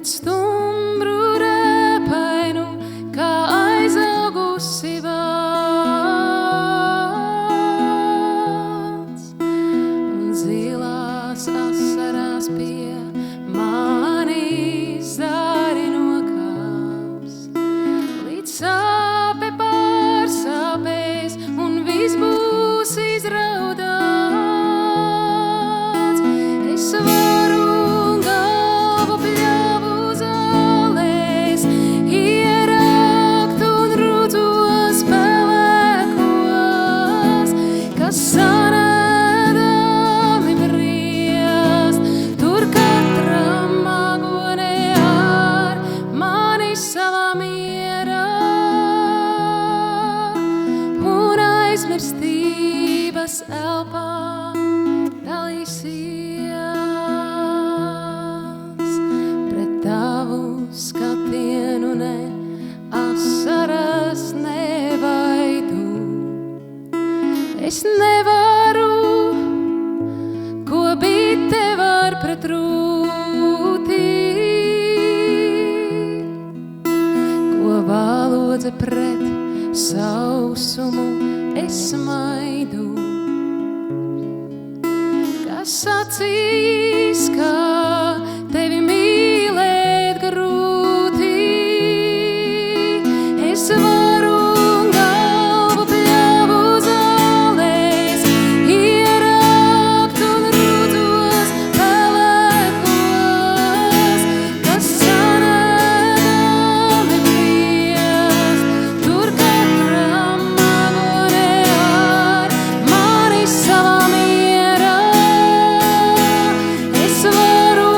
pret stumbru rēpainu, kā aizaugusi vāts, un zilās asarās pie manis zari nokāps, līdz sāpe pārsāpēs un viss būs izraudāts. Es varu galvu pļavu zālēs ierakt un rūtos pelēkos, kas sanēdami briest, tur katram magonē ar mani savā mierā, un aizmirstības elpā dalīsies. Pret tavu skatienu ne asaras nevaidu. Es nevaru, ko bite var pret rūtī, ko valodze pret sausumu es maidu. Kas sacīs, ka tevi mīlēt grūti, es varu galvu pļavu zālēs ierakt un rūtos pelēkos, kas sanēdami briest, tur katram magonē ar mani savā mierā. Es varu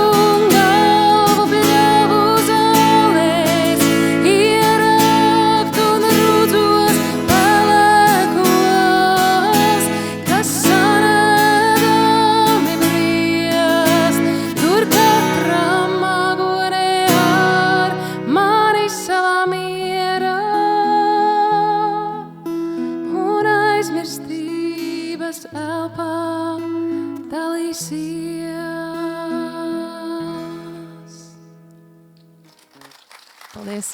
galvu pļavu zālēs ierakt un rūtos pelēkos, kas sanēdami briest, tur katram magonē ar mani savā mierā, un aizmirstības elpā dalīsies. Paldies!